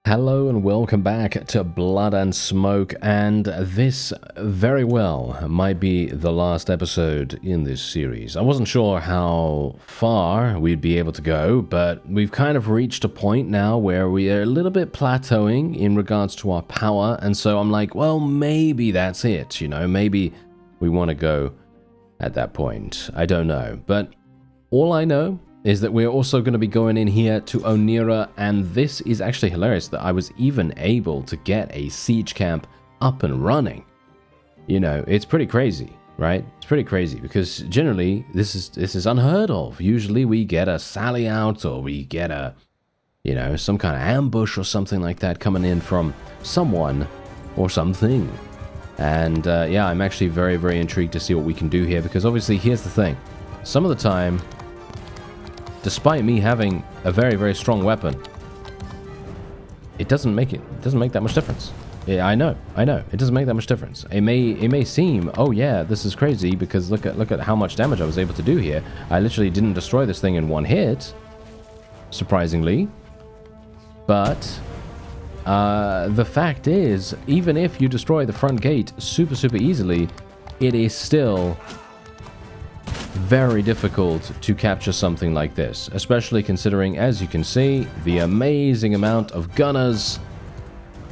Hello and welcome back to Blood and Smoke, and this very well might be the last episode in this series. I wasn't sure how far we'd be able to go, but we've kind of reached a point now where we are a little bit plateauing in regards to our power, and so I'm like, well, maybe that's it, you know, maybe we want to go at that point. I don't know, but all I know is that we're also going to be going in here to Onira, and this is actually hilarious that I was even able to get a siege camp up and running. You know, it's pretty crazy, right? It's pretty crazy because generally this is unheard of. Usually we get a sally out or we get a, you know, some kind of ambush or something like that coming in from someone or something. And yeah, I'm actually very, very intrigued to see what we can do here because obviously here's the thing. Some of the time, despite me having a very, very strong weapon, it doesn't make that much difference. Yeah, I know, it doesn't make that much difference. It may seem, oh yeah, this is crazy because look at how much damage I was able to do here. I literally didn't destroy this thing in one hit, surprisingly. But the fact is, even if you destroy the front gate super easily, it is still very difficult to capture something like this, especially considering, as you can see, the amazing amount of gunners.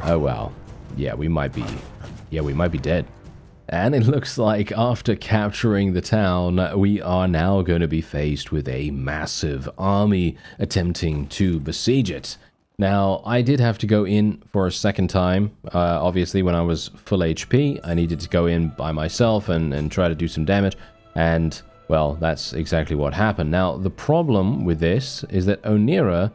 Oh well, yeah, we might be dead. And it looks like after capturing the town, we are now going to be faced with a massive army attempting to besiege it. Now, I did have to go in for a second time. Obviously, when I was full HP, I needed to go in by myself and try to do some damage, and well, that's exactly what happened. Now, the problem with this is that Onira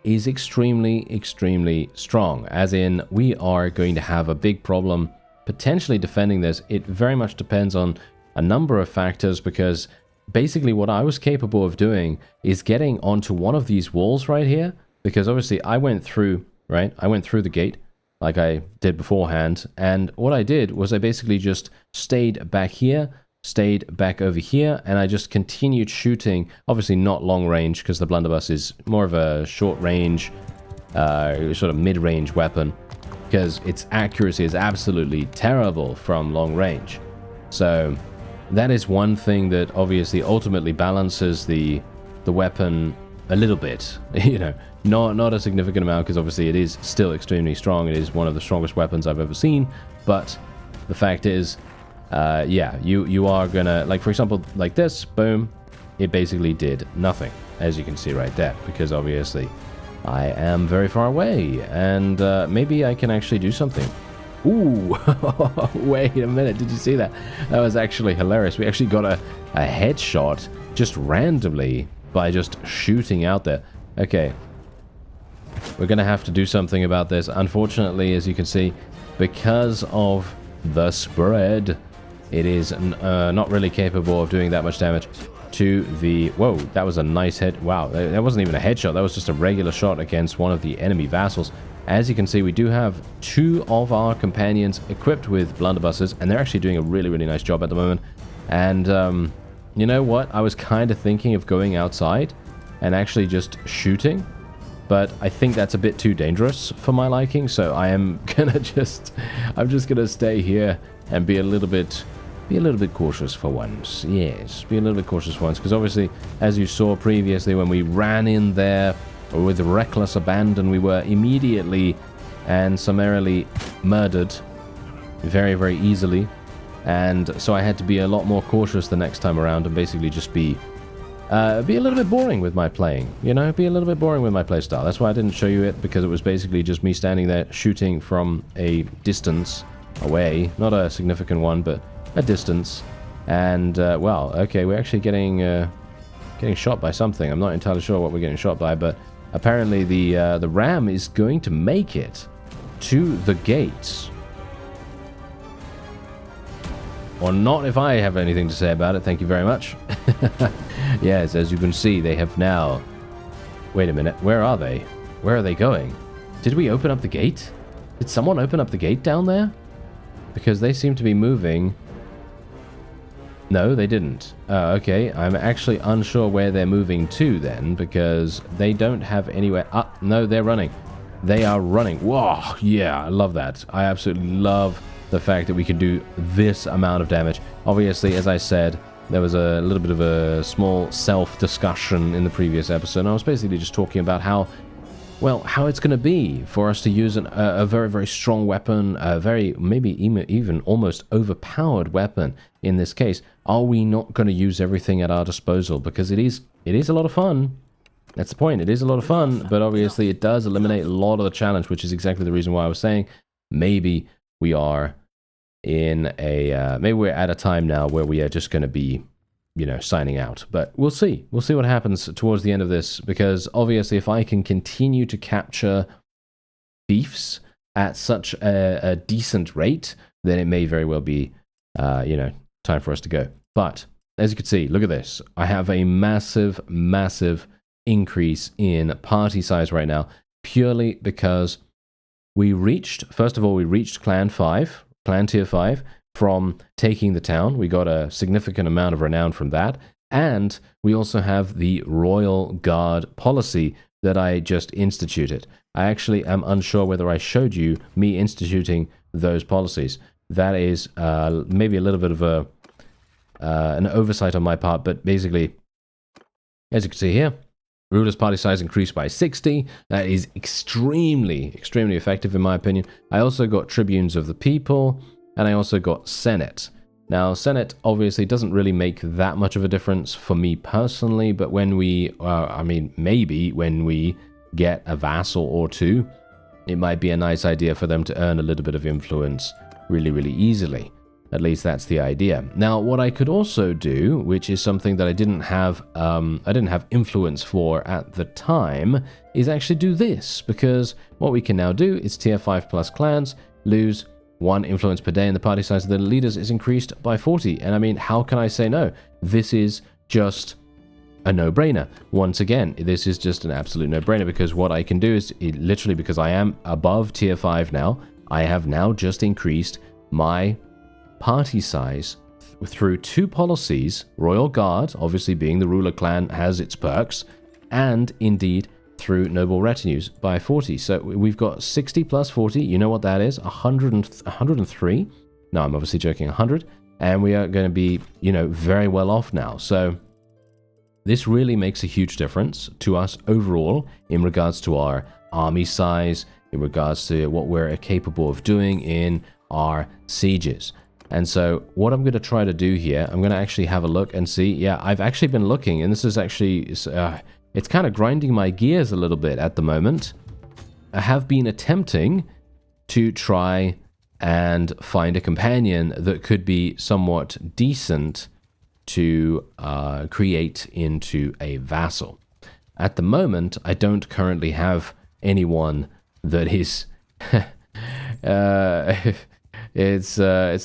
is extremely strong, as in we are going to have a big problem potentially defending this. It very much depends on a number of factors, because basically what I was capable of doing is getting onto one of these walls right here, because obviously I went through, right? I went through the gate like I did beforehand, and what I did was I basically just stayed back here, stayed back over here, and I just continued shooting. Obviously not long range, because the blunderbuss is more of a short range, sort of mid-range weapon, because its accuracy is absolutely terrible from long range. So that is one thing that obviously ultimately balances the weapon a little bit, you know, not a significant amount, because obviously it is still extremely strong. It is one of the strongest weapons I've ever seen, but the fact is, yeah, you are gonna, like, for example, like this, boom, it basically did nothing, as you can see right there, because obviously I am very far away, and maybe I can actually do something. Ooh, wait a minute, did you see that? That was actually hilarious. We actually got a headshot just randomly by just shooting out there. Okay, we're gonna have to do something about this. Unfortunately, as you can see, because of the spread, it is not really capable of doing that much damage to the... Whoa, that was a nice hit. Wow, that wasn't even a headshot. That was just a regular shot against one of the enemy vassals. As you can see, we do have two of our companions equipped with blunderbusses, and they're actually doing a really nice job at the moment. And you know what? I was kind of thinking of going outside and actually just shooting, but I think that's a bit too dangerous for my liking, so I am gonna I'm just gonna stay here and be a little bit cautious for once. Yes, be a little bit cautious for once, because obviously, as you saw previously, when we ran in there with reckless abandon, we were immediately and summarily murdered very easily, and so I had to be a lot more cautious the next time around and basically just be a little bit boring with my playing, you know, be a little bit boring with my playstyle. That's why I didn't show you it, because it was basically just me standing there shooting from a distance away, not a significant one, but a distance. And well, okay, we're actually getting shot by something. I'm not entirely sure what we're getting shot by, but apparently the ram is going to make it to the gates. Or not, if I have anything to say about it. Thank you very much. Yes, as you can see, they have now... Wait a minute, where are they? Where are they going? Did we open up the gate? Did someone open up the gate down there? Because they seem to be moving. No, they didn't. Okay, I'm actually unsure where they're moving to then, because they don't have anywhere... Ah, no, they're running. They are running. Whoa, yeah, I love that. I absolutely love the fact that we can do this amount of damage. Obviously, as I said, there was a little bit of a small self-discussion in the previous episode, and I was basically just talking about how, well, how it's going to be for us to use a very, very strong weapon, a very, maybe even almost overpowered weapon in this case. Are we not going to use everything at our disposal? Because it is a lot of fun. That's the point. It is a lot of fun, but obviously it does eliminate a lot of the challenge, which is exactly the reason why I was saying maybe we are in a, maybe we're at a time now where we are just going to be, you know, signing out. But we'll see. We'll see what happens towards the end of this, because obviously if I can continue to capture thieves at such a decent rate, then it may very well be, you know, time for us to go. But as you can see, look at this. I have a massive, massive increase in party size right now, purely because we reached, first of all, we reached clan tier 5 from taking the town. We got a significant amount of renown from that, and we also have the Royal Guard policy that I just instituted. I actually am unsure whether I showed you me instituting those policies. That is maybe a little bit of a an oversight on my part, but basically, as you can see here, Ruler's party size increased by 60. That is extremely, extremely effective in my opinion. I also got Tribunes of the People, and I also got Senate. Now, Senate obviously doesn't really make that much of a difference for me personally, but when we, I mean, maybe when we get a vassal or two, it might be a nice idea for them to earn a little bit of influence really, really easily. At least that's the idea. Now, what I could also do, which is something that I didn't have influence for at the time, is actually do this, because what we can now do is tier 5 plus clans lose 1 influence per day, and the party size of the leaders is increased by 40. And I mean, how can I say no? This is just a no-brainer. Once again, this is just an absolute no-brainer, because what I can do is, literally, because I am above tier 5 now, I have now just increased my party size through 2 policies. Royal Guard, obviously being the ruler clan, has its perks, and indeed through noble retinues by 40. So we've got 60 plus 40. You know what that is? 103. No, I'm obviously joking. 100, and we are going to be, you know, very well off now. So this really makes a huge difference to us overall in regards to our army size, in regards to what we're capable of doing in our sieges. And so what I'm going to try to do here, I'm going to actually have a look and see. Yeah, I've actually been looking, and this is actually, it's kind of grinding my gears a little bit at the moment. I have been attempting to try and find a companion that could be somewhat decent to create into a vassal. At the moment, I don't currently have anyone that is... It's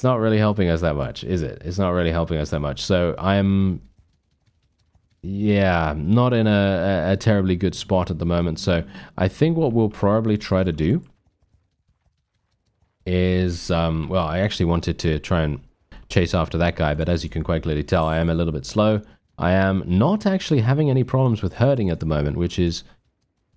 not really helping us that much, is it? It's not really helping us that much. So I'm, yeah, not in a terribly good spot at the moment. So I think what we'll probably try to do is, well, I actually wanted to try and chase after that guy, but as you can quite clearly tell, I am a little bit slow. I am not actually having any problems with herding at the moment, which is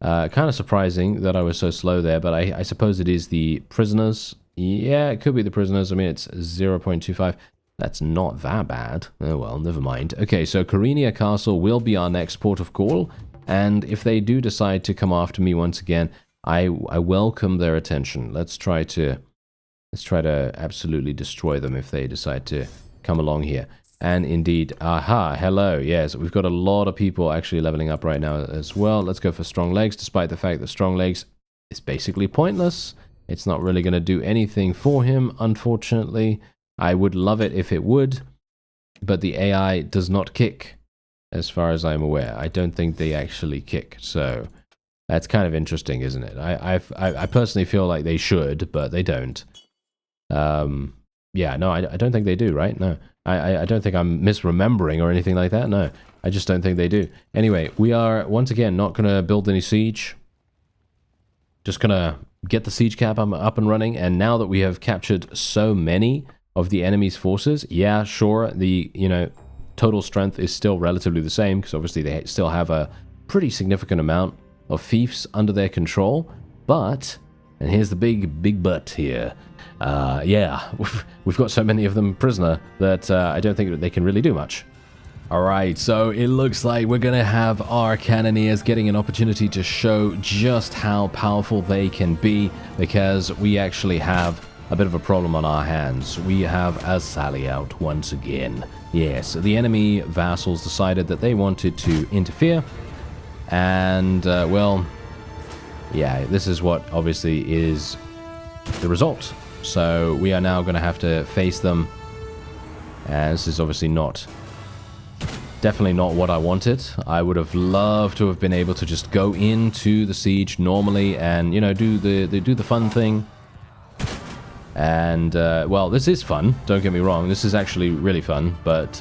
kind of surprising that I was so slow there, but I suppose it is the prisoners. Yeah, it could be the prisoners. I mean, it's 0.25. That's not that bad. Oh, well, never mind. Okay, so Korinia Castle will be our next port of call, and if they do decide to come after me once again, I welcome their attention. Let's try to absolutely destroy them if they decide to come along here. And indeed, aha, hello, yes, we've got a lot of people actually leveling up right now as well. Let's go for strong legs, despite the fact that strong legs is basically pointless. It's not really going to do anything for him, unfortunately. I would love it if it would, but the AI does not kick, as far as I'm aware. I don't think they actually kick, so that's kind of interesting, isn't it? I personally feel like they should, but they don't. Yeah, no, I don't think they do, right? No, I don't think I'm misremembering or anything like that. No, I just don't think they do. Anyway, we are, once again, not going to build any siege. Just going to get the siege cap up and running, and now that we have captured so many of the enemy's forces, yeah, sure, the, you know, total strength is still relatively the same, because obviously they still have a pretty significant amount of fiefs under their control, But, and here's the big but here. Yeah, we've got so many of them prisoner that I don't think that they can really do much. Alright, so it looks like we're going to have our cannoneers getting an opportunity to show just how powerful they can be, because we actually have a bit of a problem on our hands. We have a sally out once again. Yes, the enemy vassals decided that they wanted to interfere, and, well, yeah, this is what obviously is the result. So we are now going to have to face them, and this is obviously definitely not what I wanted. I would have loved to have been able to just go into the siege normally and, you know, do the fun thing. And well, this is fun, don't get me wrong, this is actually really fun, but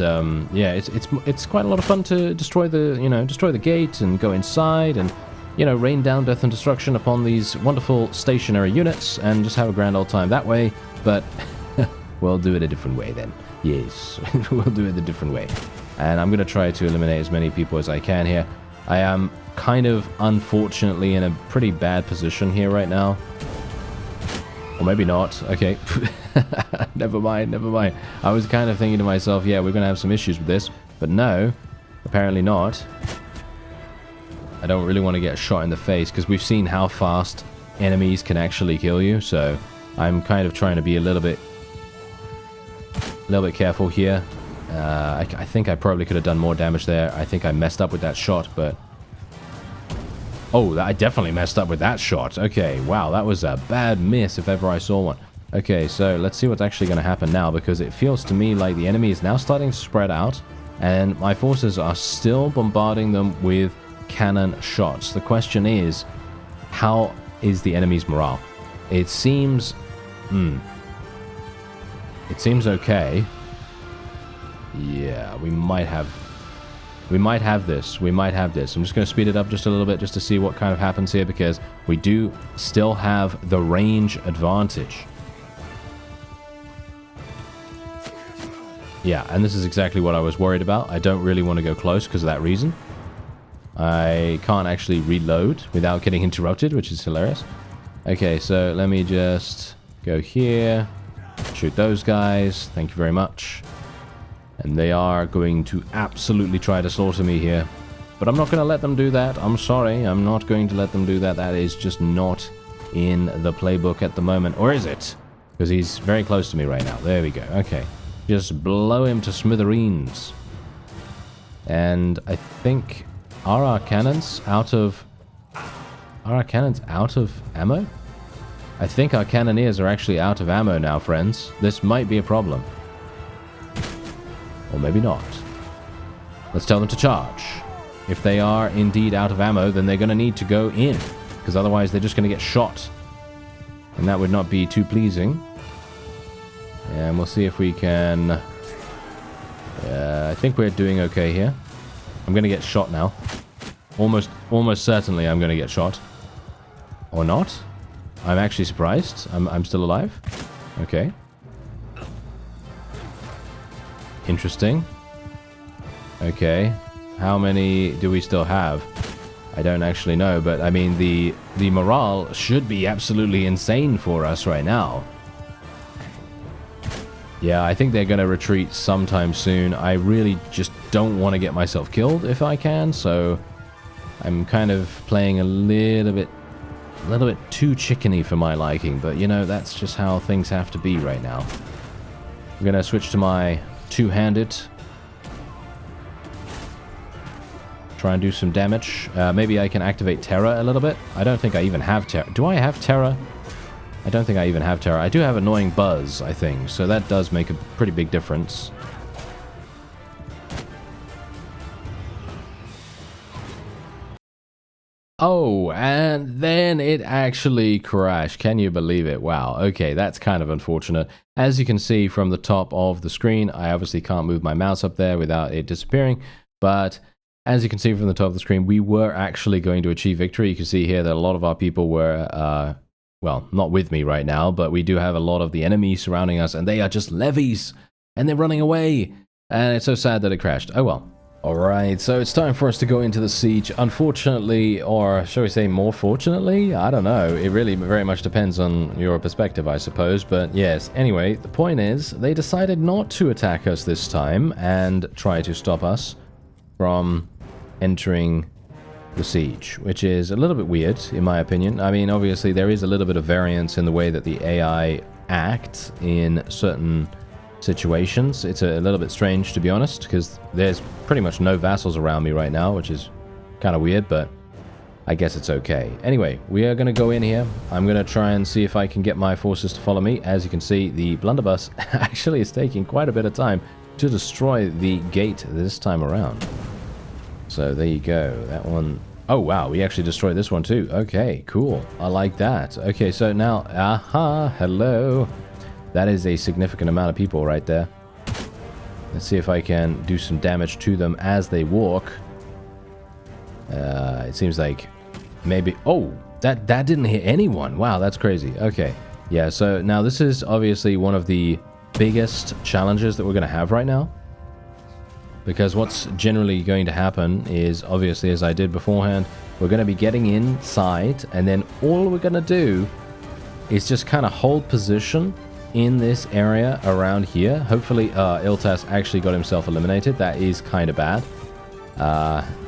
yeah, it's quite a lot of fun to destroy the gate and go inside and, you know, rain down death and destruction upon these wonderful stationary units and just have a grand old time that way. But we'll do it a different way then. Yes, we'll do it a different way. And I'm going to try to eliminate as many people as I can here. I am kind of, unfortunately, in a pretty bad position here right now. Or maybe not. Okay. Never mind, never mind. I was kind of thinking to myself, yeah, we're going to have some issues with this. But no, apparently not. I don't really want to get shot in the face, because we've seen how fast enemies can actually kill you. So I'm kind of trying to be a little bit careful here. I think I probably could have done more damage there. I think I messed up with that shot, but... Oh, I definitely messed up with that shot. Okay, wow, that was a bad miss if ever I saw one. Okay, so let's see what's actually going to happen now, because it feels to me like the enemy is now starting to spread out, and my forces are still bombarding them with cannon shots. The question is, how is the enemy's morale? It seems... It seems okay. Yeah, we might have this. We might have this. I'm just going to speed it up just a little bit just to see what kind of happens here, because we do still have the range advantage. Yeah, and this is exactly what I was worried about. I don't really want to go close because of that reason. I can't actually reload without getting interrupted, which is hilarious. Okay, so let me just go here. Shoot those guys. Thank you very much. And they are going to absolutely try to slaughter me here. But I'm not going to let them do that. I'm sorry. I'm not going to let them do that. That is just not in the playbook at the moment. Or is it? Because he's very close to me right now. There we go. Okay. Just blow him to smithereens. And I think... Are our cannons out of ammo? I think our cannoneers are actually out of ammo now, friends. This might be a problem. Or maybe not. Let's tell them to charge. If they are indeed out of ammo, then they're going to need to go in, because otherwise they're just going to get shot. And that would not be too pleasing. And we'll see if we can... I think we're doing okay here. I'm going to get shot now. Almost certainly I'm going to get shot. Or not. I'm actually surprised. I'm still alive. Okay. Interesting. Okay. How many do we still have? I don't actually know, but I mean the morale should be absolutely insane for us right now. Yeah, I think they're going to retreat sometime soon. I really just don't want to get myself killed if I can, so I'm kind of playing a little bit too chickeny for my liking, but you know, that's just how things have to be right now. I'm going to switch to my two-handed. Try and do some damage. Maybe I can activate Terror a little bit. I don't think I even have Terror. Do I have Terror? I don't think I even have Terror. I do have Annoying Buzz, I think, so that does make a pretty big difference. Oh, and then it actually crashed. Can you believe it? Wow. Okay, that's kind of unfortunate. As you can see from the top of the screen, I obviously can't move my mouse up there without it disappearing, but as you can see from the top of the screen, we were actually going to achieve victory. You can see here that a lot of our people were, well, not with me right now, but we do have a lot of the enemies surrounding us, and they are just levies, and they're running away. And it's so sad that it crashed. Oh well. Alright, so it's time for us to go into the siege. Unfortunately, or shall we say more fortunately? I don't know. It really very much depends on your perspective, I suppose. But yes, anyway, the point is, they decided not to attack us this time and try to stop us from entering the siege, which is a little bit weird, in my opinion. I mean, obviously, there is a little bit of variance in the way that the AI act in certain situations. It's a little bit strange, to be honest, because there's pretty much no vassals around me right now, which is kind of weird, but I guess it's okay. Anyway, we are going to go in here. I'm going to try and see if I can get my forces to follow me. As you can see, the blunderbuss actually is taking quite a bit of time to destroy the gate this time around. So there you go. That one... Oh, wow. We actually destroyed this one too. Okay, cool. I like that. Okay, so now... Aha! Hello! That is a significant amount of people right there. Let's see if I can do some damage to them as they walk. It seems like maybe... Oh! That didn't hit anyone. Wow, that's crazy. Okay. Yeah, so now this is obviously one of the biggest challenges that we're going to have right now. Because what's generally going to happen is, obviously, as I did beforehand, we're going to be getting inside, and then all we're going to do is just kind of hold position in this area around here. Hopefully, Iltas actually got himself eliminated. That is kind of bad.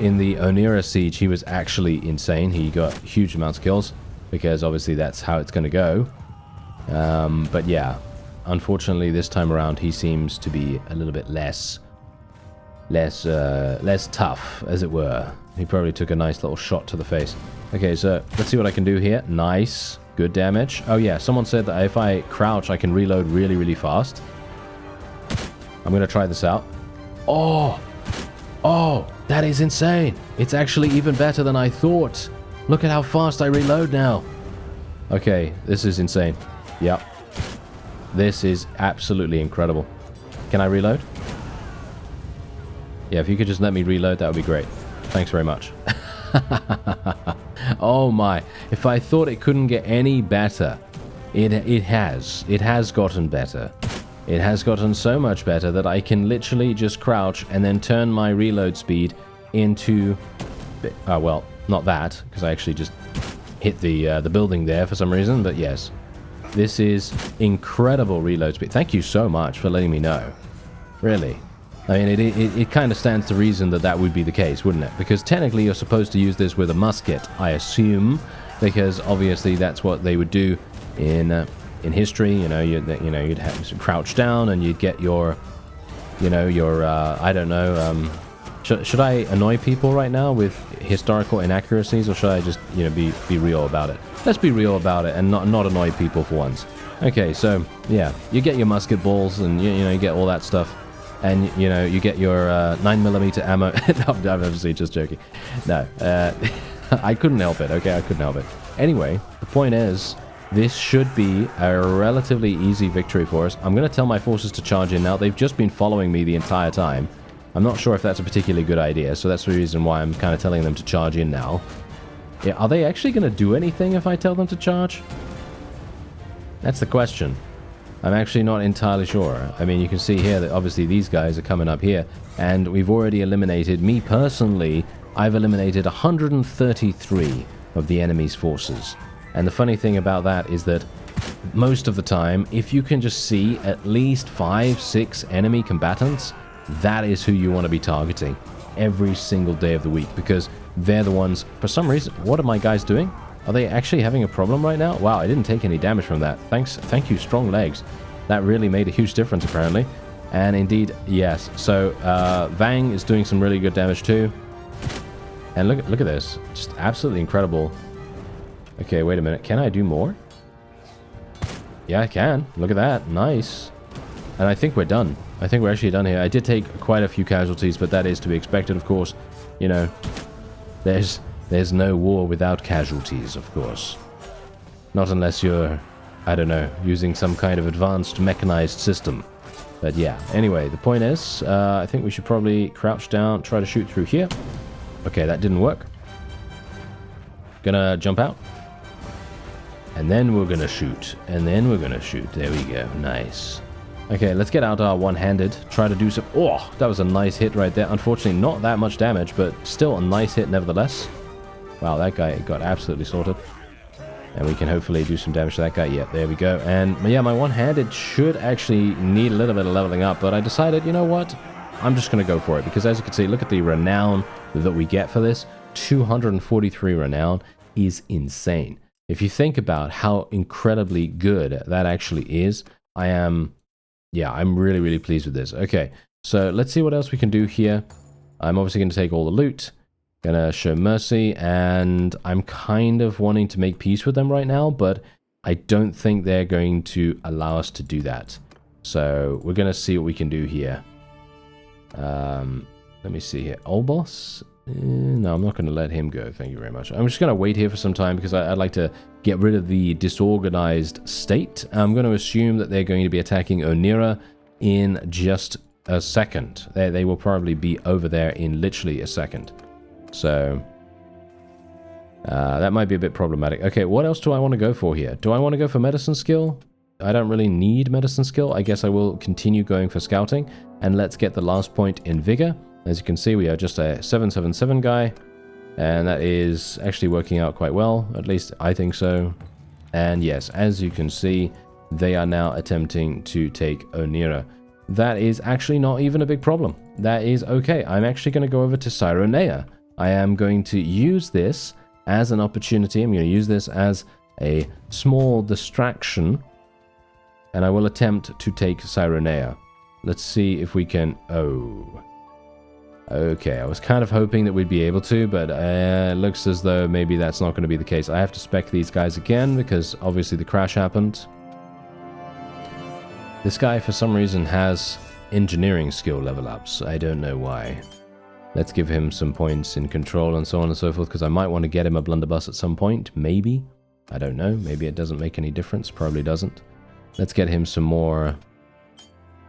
In the Onira siege, he was actually insane. He got huge amounts of kills, because obviously that's how it's going to go. But yeah, unfortunately, this time around, he seems to be a little bit less tough, as it were. He probably took a nice little shot to the face. Okay, so let's see what I can do here. Nice. Good damage. Oh yeah, someone said that if I crouch, I can reload really, really fast. I'm going to try this out. Oh! Oh! That is insane! It's actually even better than I thought. Look at how fast I reload now. Okay, this is insane. Yep. This is absolutely incredible. Can I reload? Yeah, if you could just let me reload, that would be great. Thanks very much. Oh my. If I thought it couldn't get any better, it has. It has gotten better. It has gotten so much better that I can literally just crouch and then turn my reload speed into... well, not that, because I actually just hit the building there for some reason, but yes. This is incredible reload speed. Thank you so much for letting me know. Really. I mean, it kind of stands to reason that that would be the case, wouldn't it? Because technically you're supposed to use this with a musket, I assume, because obviously that's what they would do in history. You know, you'd have to crouch down and you'd get your, I don't know. Should I annoy people right now with historical inaccuracies, or should I just be real about it? Let's be real about it and not annoy people for once. Okay, so yeah, you get your musket balls and you get all that stuff. And, you get your 9mm ammo. No, I'm obviously just joking. No, I couldn't help it, okay? I couldn't help it. Anyway, the point is, this should be a relatively easy victory for us. I'm going to tell my forces to charge in now. They've just been following me the entire time. I'm not sure if that's a particularly good idea, so that's the reason why I'm kind of telling them to charge in now. Yeah, are they actually going to do anything if I tell them to charge? That's the question. I'm actually not entirely sure. I mean, you can see here that obviously these guys are coming up here, and we've already eliminated, me personally, I've eliminated 133 of the enemy's forces. And the funny thing about that is that most of the time, if you can just see at least 5-6 enemy combatants, that is who you want to be targeting every single day of the week, because they're the ones, for some reason. What are my guys doing? Are they actually having a problem right now? Wow, I didn't take any damage from that. Thank you, strong legs. That really made a huge difference, apparently. And indeed, yes. So, Vang is doing some really good damage too. And look at this. Just absolutely incredible. Okay, wait a minute. Can I do more? Yeah, I can. Look at that. Nice. And I think we're done. I think we're actually done here. I did take quite a few casualties, but that is to be expected, of course. There's no war without casualties, of course. Not unless you're, I don't know, using some kind of advanced mechanized system. But yeah, anyway, the point is, I think we should probably crouch down, try to shoot through here. Okay, that didn't work. Gonna jump out. And then we're gonna shoot. And then we're gonna shoot. There we go. Nice. Okay, let's get out our one-handed. Try to do some... Oh, that was a nice hit right there. Unfortunately, not that much damage, but still a nice hit nevertheless. Wow, that guy got absolutely sorted. And we can hopefully do some damage to that guy. Yeah, there we go. And yeah, my one-handed should actually need a little bit of leveling up, but I decided, you know what? I'm just going to go for it, because as you can see, look at the renown that we get for this. 243 renown is insane. If you think about how incredibly good that actually is, I'm really, really pleased with this. Okay, so let's see what else we can do here. I'm obviously going to take all the loot. Gonna show mercy, and I'm kind of wanting to make peace with them right now, but I don't think they're going to allow us to do that. So we're gonna see what we can do here. Let me see here. Old boss? No, I'm not going to let him go. Thank you very much. I'm just going to wait here for some time because I'd like to get rid of the disorganized state. I'm going to assume that they're going to be attacking Onira in just a second. They will probably be over there in literally a second. So that might be a bit problematic. Okay, what else do I want to go for here? Do I want to go for medicine skill? I don't really need medicine skill. I guess I will continue going for scouting. And let's get the last point in vigor. As you can see, we are just a 777 guy. And that is actually working out quite well. At least I think so. And yes, as you can see, they are now attempting to take Onira. That is actually not even a big problem. That is okay. I'm actually going to go over to Cyronea. I am going to use this as an opportunity. I'm going to use this as a small distraction. And I will attempt to take Cyronea. Let's see if we can... Oh. Okay, I was kind of hoping that we'd be able to, but it looks as though maybe that's not going to be the case. I have to spec these guys again because obviously the crash happened. This guy, for some reason, has engineering skill level ups. I don't know why. Let's give him some points in control and so on and so forth, because I might want to get him a blunderbuss at some point. Maybe. I don't know. Maybe it doesn't make any difference. Probably doesn't. Let's get him some more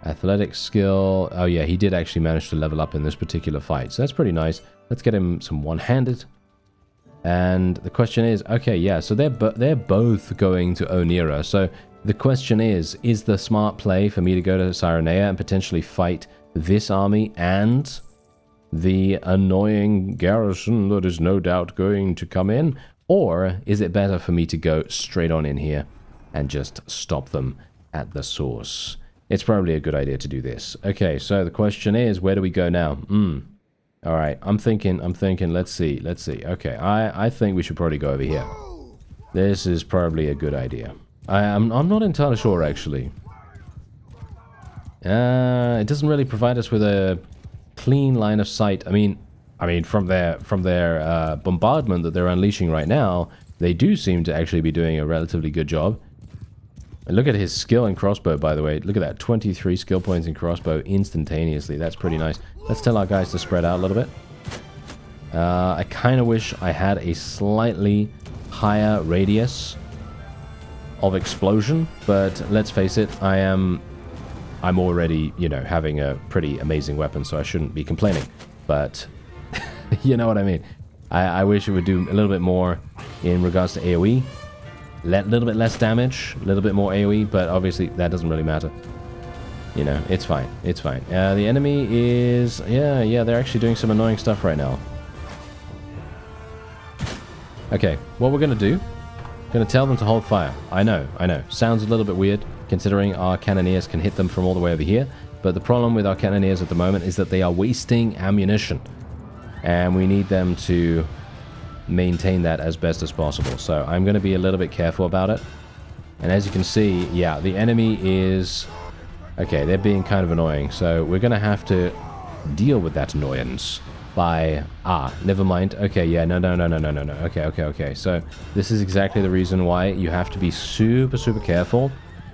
athletic skill. Oh yeah, he did actually manage to level up in this particular fight, so that's pretty nice. Let's get him some one-handed. And the question is, okay, yeah, so they're both going to Onira. So the question is the smart play for me to go to Cyronea and potentially fight this army and the annoying garrison that is no doubt going to come in? Or is it better for me to go straight on in here and just stop them at the source? It's probably a good idea to do this. Okay, so the question is, where do we go now? Alright, I'm thinking, let's see. Okay, I think we should probably go over here. This is probably a good idea. I'm not entirely sure, actually. It doesn't really provide us with a clean line of sight. I mean, from their bombardment that they're unleashing right now, they do seem to actually be doing a relatively good job. And look at his skill in crossbow, by the way. Look at that, 23 skill points in crossbow instantaneously. That's pretty nice. Let's tell our guys to spread out a little bit. I kind of wish I had a slightly higher radius of explosion, but let's face it, I'm already, you know, having a pretty amazing weapon, so I shouldn't be complaining. But you know what I mean. I wish it would do a little bit more in regards to AoE. A little bit less damage, a little bit more AoE, but obviously that doesn't really matter. You know, it's fine. It's fine. The enemy is... Yeah, they're actually doing some annoying stuff right now. Okay, what we're going to do... Going to tell them to hold fire. I know. Sounds a little bit weird, considering our cannoneers can hit them from all the way over here. But the problem with our cannoneers at the moment is that they are wasting ammunition. And we need them to maintain that as best as possible. So I'm going to be a little bit careful about it. And as you can see, yeah, the enemy is... Okay, they're being kind of annoying. So we're going to have to deal with that annoyance by... never mind. Okay, yeah, no. Okay. So this is exactly the reason why you have to be super careful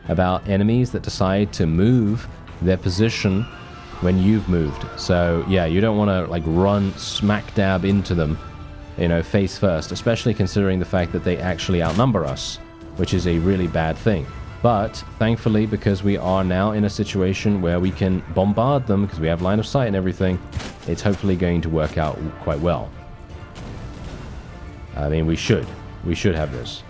about enemies that decide to move their position when you've moved. So yeah, you don't want to like run smack dab into them, you know, face first, especially considering the fact that they actually outnumber us, which is a really bad thing. But thankfully, because we are now in a situation where we can bombard them, because we have line of sight and everything, it's hopefully going to work out quite well. I mean, we should have this.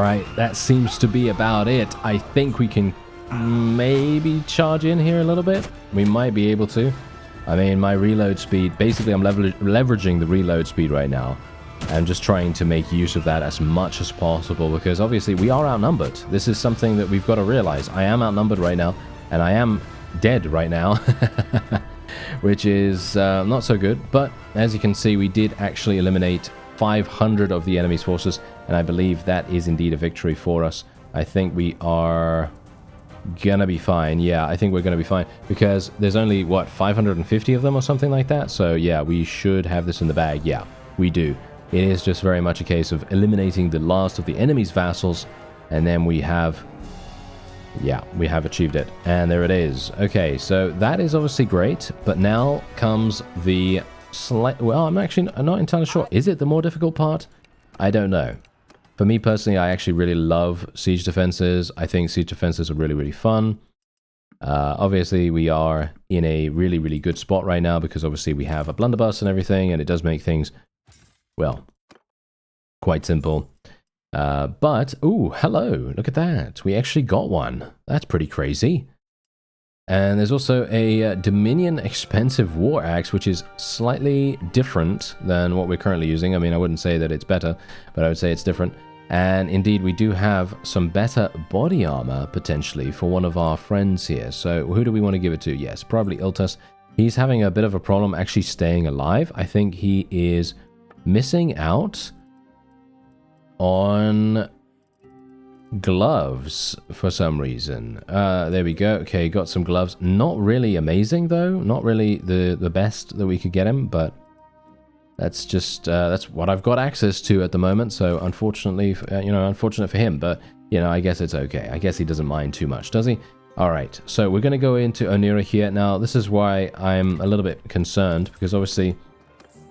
right, that seems to be about it. I think we can maybe charge in here a little bit. We might be able to. I mean, my reload speed, basically I'm leveraging the reload speed right now. I'm just trying to make use of that as much as possible because obviously we are outnumbered. This is something that we've got to realize. I am outnumbered right now, and I am dead right now, which is not so good. But as you can see, we did actually eliminate 500 of the enemy's forces, and I believe that is indeed a victory for us. I think we are gonna be fine. Yeah, I think we're gonna be fine because there's only, what, 550 of them or something like that? So yeah, we should have this in the bag. Yeah, we do. It is just very much a case of eliminating the last of the enemy's vassals, and then we have... yeah, we have achieved it. And there it is. Okay, so that is obviously great, but now comes the slight... well, I'm not entirely sure. Is it the more difficult part? I don't know. For me personally, I actually really love siege defenses. I think siege defenses are really, really fun. Obviously, we are in a really, really good spot right now because obviously we have a blunderbuss and everything, and it does make things... well, quite simple. But, ooh, hello, look at that. We actually got one. That's pretty crazy. And there's also a Dominion Expensive War Axe, which is slightly different than what we're currently using. I mean, I wouldn't say that it's better, but I would say it's different. And indeed, we do have some better body armor, potentially, for one of our friends here. So, who do we want to give it to? Yes, probably Iltus. He's having a bit of a problem actually staying alive. I think he is... missing out on gloves for some reason. There we go. Okay, got some gloves. Not really amazing though. Not really the best that we could get him, but that's just that's what I've got access to at the moment. So unfortunately, unfortunate for him, but I guess it's okay. I guess he doesn't mind too much, does he? All right. So we're going to go into Onira here. Now, this is why I'm a little bit concerned because obviously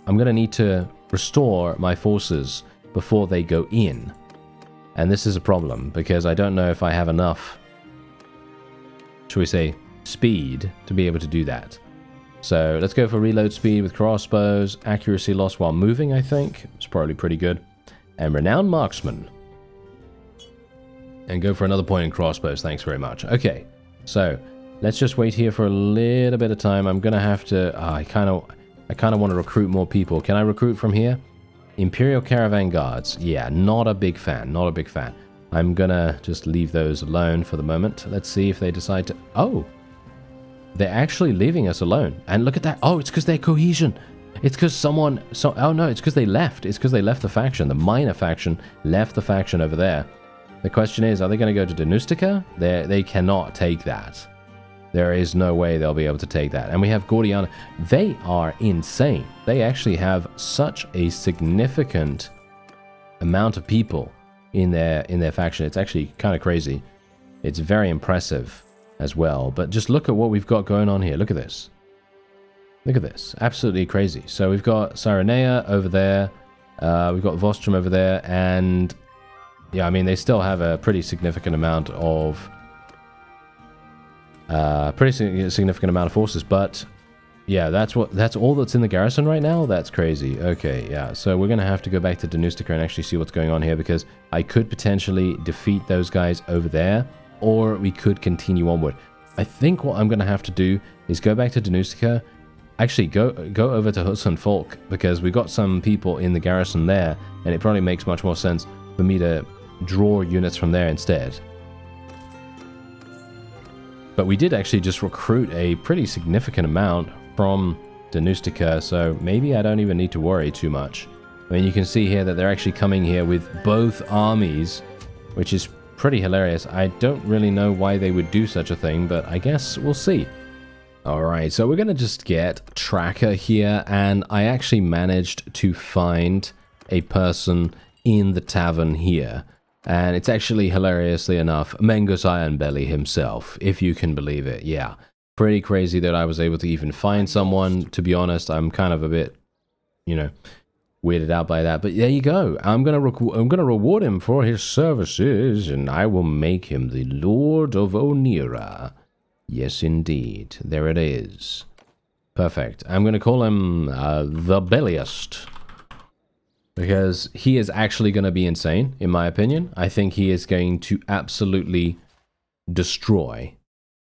I'm going to need to restore my forces before they go in. And this is a problem because I don't know if I have enough, shall we say, speed to be able to do that. So let's go for reload speed with crossbows, accuracy loss while moving, I think. It's probably pretty good. And renowned marksman. And go for another point in crossbows, thanks very much. Okay, so let's just wait here for a little bit of time. I'm going to have to... I kind of want to recruit more people. Can I recruit from here? Imperial Caravan Guards. Yeah, not a big fan. Not a big fan. I'm gonna just leave those alone for the moment. Let's see if they decide to... oh! They're actually leaving us alone. And look at that. Oh, it's because they're cohesion. It's because someone... oh, no, it's because they left. It's because they left the faction. The minor faction left the faction over there. The question is, are they going to go to Danustica? They cannot take that. There is no way they'll be able to take that. And we have Gordiana. They are insane. They actually have such a significant amount of people in their faction. It's actually kind of crazy. It's very impressive as well. But just look at what we've got going on here. Look at this. Look at this. Absolutely crazy. So we've got Cyrenea over there. We've got Vostrum over there. And yeah, I mean, they still have a pretty significant amount of... significant amount of forces, but yeah, that's all that's in the garrison right now. That's crazy. Okay, yeah, so we're gonna have to go back to Danustica and actually see what's going on here because I could potentially defeat those guys over there, or we could continue onward. I think what I'm gonna have to do is go back to Danustica, actually go over to Hudson Folk because we got some people in the garrison there, and it probably makes much more sense for me to draw units from there instead. But we did actually just recruit a pretty significant amount from Danustica, so maybe I don't even need to worry too much. I mean, you can see here that they're actually coming here with both armies, which is pretty hilarious. I don't really know why they would do such a thing, but I guess we'll see. Alright, so we're going to just get Tracker here, and I actually managed to find a person in the tavern here. And it's actually, hilariously enough, Mengus Ironbelly himself, if you can believe it. Yeah, pretty crazy that I was able to even find someone. To be honest, I'm kind of a bit, weirded out by that. But there you go. I'm gonna reward him for his services, and I will make him the Lord of Onira. Yes, indeed. There it is. Perfect. I'm gonna call him the Belliest. Because he is actually going to be insane, in my opinion. I think he is going to absolutely destroy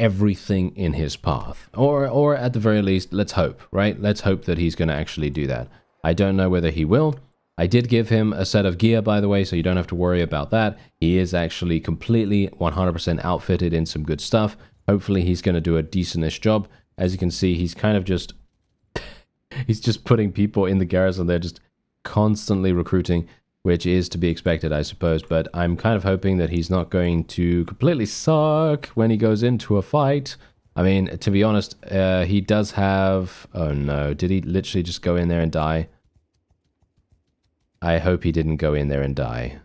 everything in his path. Or at the very least, let's hope, right? Let's hope that he's going to actually do that. I don't know whether he will. I did give him a set of gear, by the way, so you don't have to worry about that. He is actually completely 100% outfitted in some good stuff. Hopefully he's going to do a decentish job. As you can see, he's kind of just... he's just putting people in the garrison. They're just constantly recruiting, which is to be expected, I suppose. But I'm kind of hoping that he's not going to completely suck when he goes into a fight. I mean, to be honest, he does have... Oh no, did he literally just go in there and die? I hope he didn't go in there and die.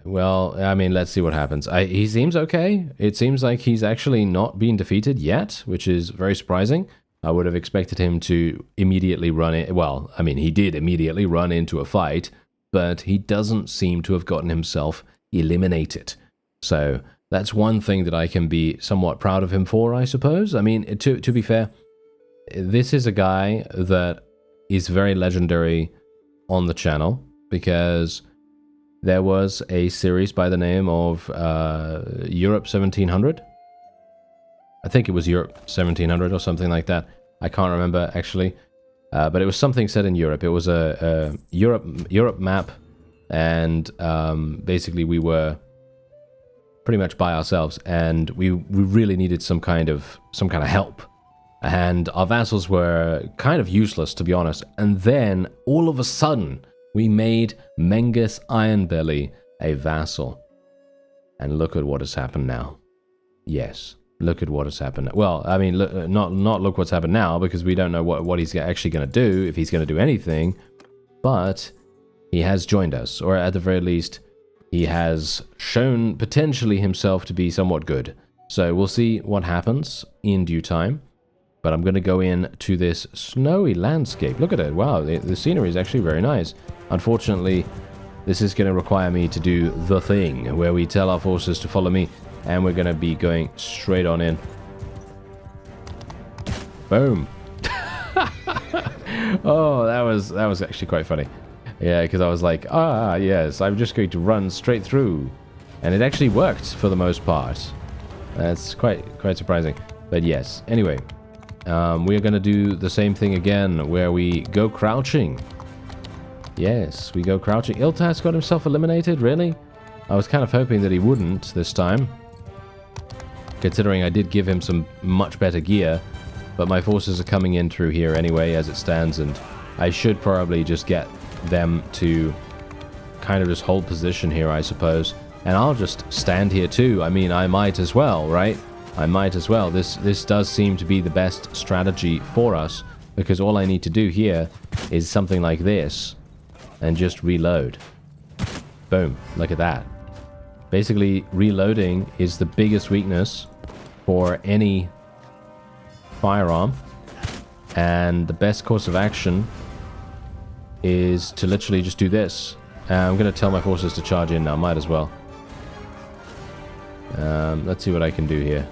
Well, I mean, let's see what happens. He seems okay. It seems like he's actually not been defeated yet, which is very surprising. I would have expected him to immediately run in. Well, I mean, he did immediately run into a fight, but he doesn't seem to have gotten himself eliminated. So that's one thing that I can be somewhat proud of him for, I suppose. I mean, to be fair, this is a guy that is very legendary on the channel because there was a series by the name of Europe 1700. I think it was Europe 1700 or something like that. I can't remember actually, but it was something set in Europe. It was a Europe map, and basically we were pretty much by ourselves, and we really needed some kind of help. And our vassals were kind of useless, to be honest. And then all of a sudden, we made Mengus Ironbelly a vassal. And look at what has happened now. Yes, look at what has happened. Well, I mean, not look what's happened now, because we don't know what he's actually going to do, if he's going to do anything. But he has joined us, or at the very least, he has shown potentially himself to be somewhat good. So we'll see what happens in due time. But I'm going to go in to this snowy landscape. Look at it. Wow, the scenery is actually very nice. Unfortunately, this is going to require me to do the thing, where we tell our forces to follow me, and we're going to be going straight on in. Boom. Oh, that was actually quite funny. Yeah, because I was like, yes, I'm just going to run straight through. And it actually worked for the most part. That's quite surprising. But yes, anyway. We're going to do the same thing again, where we go crouching. Yes, we go crouching. Iltas got himself eliminated, really? I was kind of hoping that he wouldn't this time, considering I did give him some much better gear. But my forces are coming in through here anyway, as it stands, and I should probably just get them to kind of just hold position here, I suppose. And I'll just stand here too. I mean, I might as well, right? I might as well. This does seem to be the best strategy for us, because all I need to do here is something like this and just reload. Boom. Look at that. Basically, reloading is the biggest weakness for any firearm, and the best course of action is to literally just do this. I'm going to tell my forces to charge in now. Might as well. Let's see what I can do here.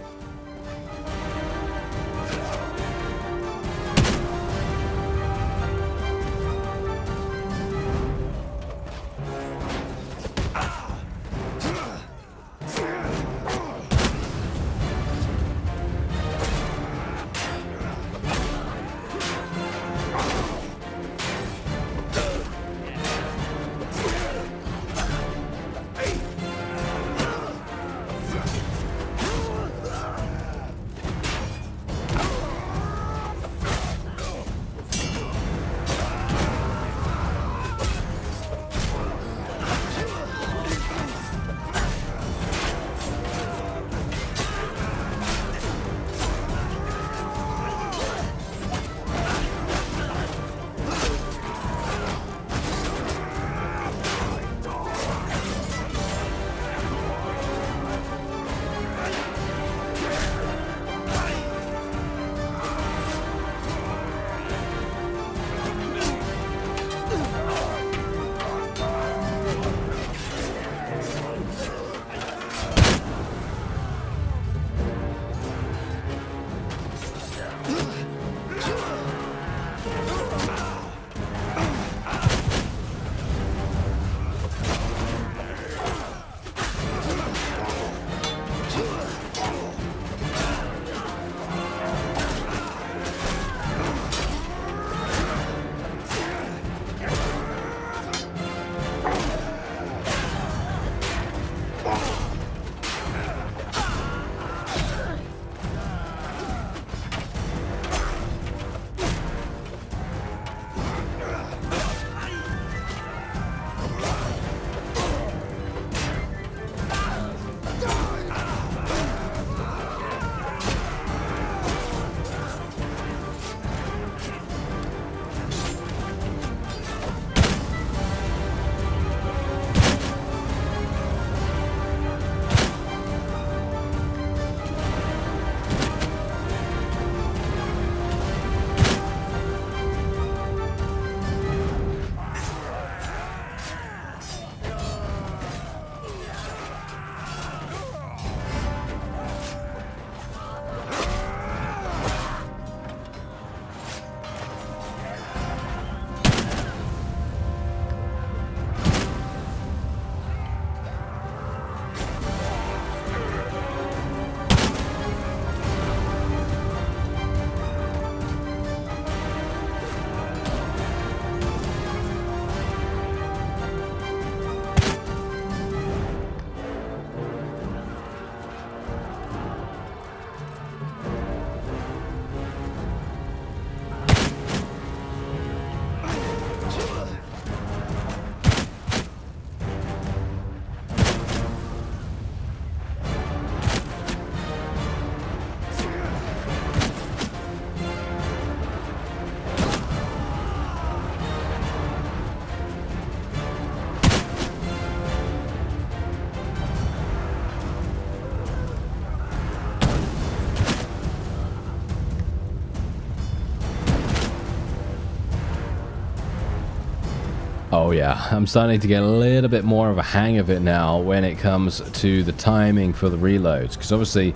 yeah, I'm starting to get a little bit more of a hang of it now when it comes to the timing for the reloads. Because obviously,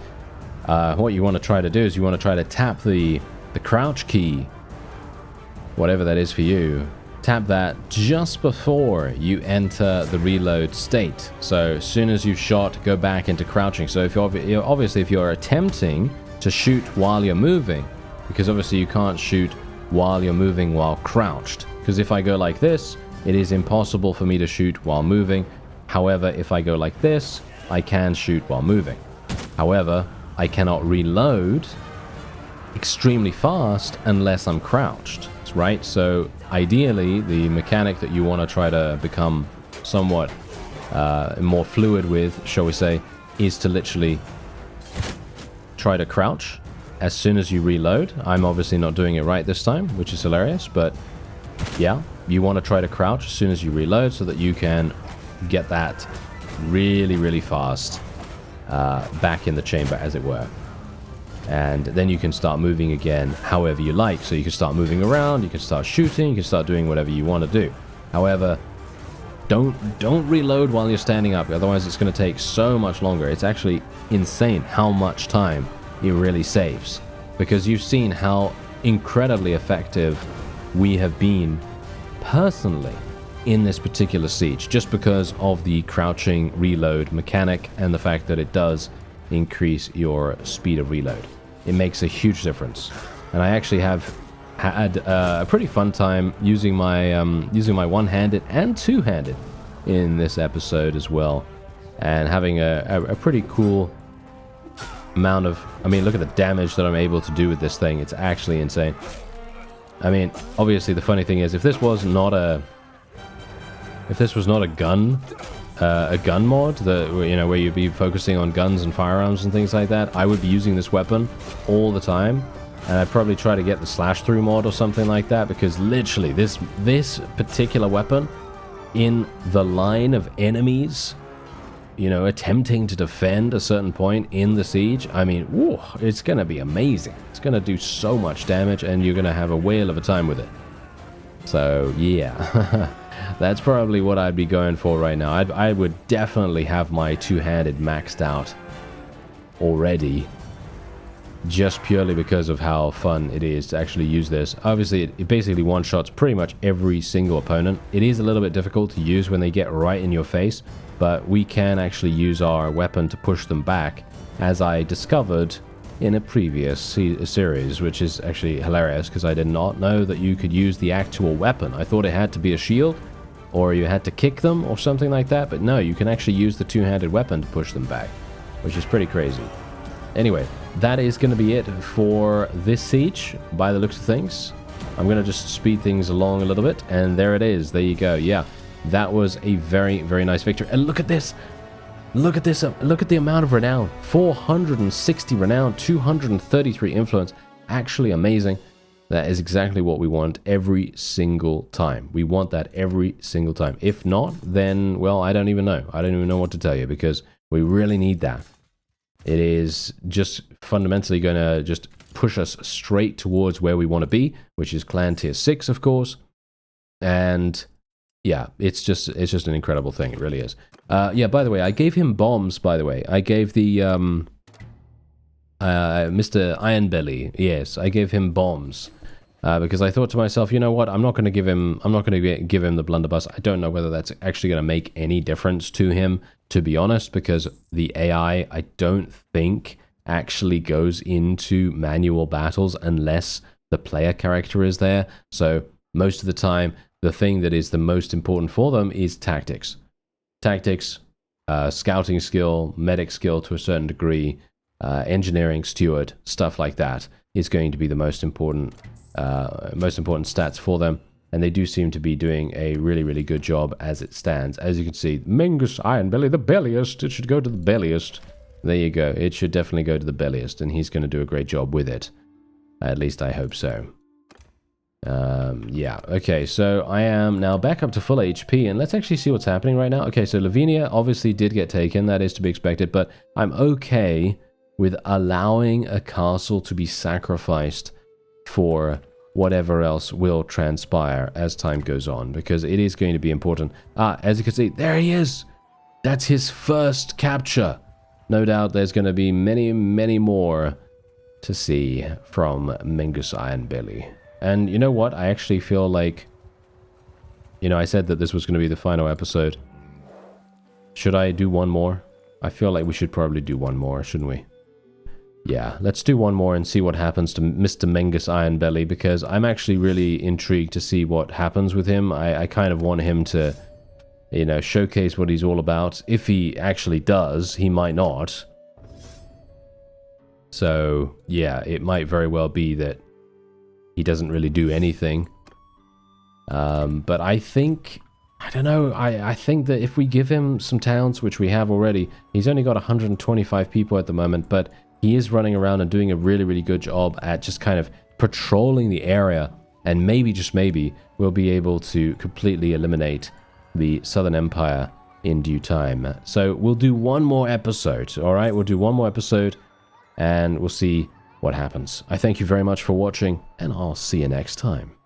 what you want to try to do is you want to try to tap the crouch key, whatever that is for you. Tap that just before you enter the reload state. So as soon as you've shot, go back into crouching. So if you're obviously if you're attempting to shoot while you're moving, because obviously you can't shoot while you're moving while crouched. Because if I go like this, it is impossible for me to shoot while moving. However, if I go like this, I can shoot while moving. However, I cannot reload extremely fast unless I'm crouched, right? So ideally, the mechanic that you want to try to become somewhat more fluid with, shall we say, is to literally try to crouch as soon as you reload. I'm obviously not doing it right this time, which is hilarious, but yeah, you want to try to crouch as soon as you reload so that you can get that really, really fast back in the chamber, as it were. And then you can start moving again however you like. So you can start moving around, you can start shooting, you can start doing whatever you want to do. However, don't reload while you're standing up, otherwise it's going to take so much longer. It's actually insane how much time it really saves, because you've seen how incredibly effective we have been personally in this particular siege, just because of the crouching reload mechanic and the fact that it does increase your speed of reload. It makes a huge difference, and I actually have had a pretty fun time using my one-handed and two-handed in this episode as well, and having a pretty cool amount of, I mean, look at the damage that I'm able to do with this thing. It's actually insane. I mean, obviously the funny thing is, if this was not a gun mod, where you'd be focusing on guns and firearms and things like that, I would be using this weapon all the time, and I'd probably try to get the slash through mod or something like that, because literally this particular weapon in the line of enemies, attempting to defend a certain point in the siege, I mean, whoa, it's gonna be amazing. It's gonna do so much damage, and you're gonna have a whale of a time with it. So yeah. That's probably what I'd be going for right now. I would definitely have my two-handed maxed out already, just purely because of how fun it is to actually use this. Obviously, it basically one-shots pretty much every single opponent. It is a little bit difficult to use when they get right in your face, but we can actually use our weapon to push them back, as I discovered in a previous series, which is actually hilarious, because I did not know that you could use the actual weapon. I thought it had to be a shield, or you had to kick them or something like that, but no, you can actually use the two-handed weapon to push them back, which is pretty crazy. Anyway, that is going to be it for this siege, by the looks of things. I'm going to just speed things along a little bit, and there it is. There you go. Yeah, that was a very, very nice victory. And look at this. Look at this. Look at the amount of renown. 460 renown, 233 influence. Actually amazing. That is exactly what we want every single time. We want that every single time. If not, then, well, I don't even know. I don't even know what to tell you, because we really need that. It is just fundamentally going to just push us straight towards where we want to be, which is clan tier 6, of course. And yeah, it's just an incredible thing. It really is. Yeah, by the way, I gave him bombs, by the way. I gave the Mr. Ironbelly, yes, I gave him bombs. Because I thought to myself, you know what, I'm not going to give him the blunderbuss. I don't know whether that's actually going to make any difference to him, to be honest, because the AI, I don't think, actually goes into manual battles unless the player character is there. So most of the time, the thing that is the most important for them is tactics. Tactics, scouting skill, medic skill to a certain degree, engineering, steward, stuff like that is going to be the most important stats for them, and they do seem to be doing a really, really good job as it stands. As you can see, Mingus Ironbelly, the belliest. It should go to the belliest. There you go. It should definitely go to the belliest, and he's going to do a great job with it. At least I hope so. Yeah, okay, so I am now back up to full HP, and let's actually see what's happening right now. Okay, so Lavinia obviously did get taken. That is to be expected, but I'm okay with allowing a castle to be sacrificed for whatever else will transpire as time goes on, because it is going to be important. As you can see, there he is. That's his first capture. No doubt there's going to be many, many more to see from Mengus Ironbelly. And you know what? I actually feel like, you know, I said that this was going to be the final episode. Should I do one more? I feel like we should probably do one more, shouldn't we? Yeah, let's do one more and see what happens to Mr. Mengus Ironbelly, because I'm actually really intrigued to see what happens with him. I kind of want him to, you know, showcase what he's all about. If he actually does, he might not. So, yeah, it might very well be that he doesn't really do anything. But I think, I don't know, I think that if we give him some towns, which we have already, he's only got 125 people at the moment, but he is running around and doing a really, really good job at just kind of patrolling the area, and maybe, just maybe, we'll be able to completely eliminate the Southern Empire in due time. So we'll do one more episode, alright? We'll do one more episode, and we'll see what happens. I thank you very much for watching, and I'll see you next time.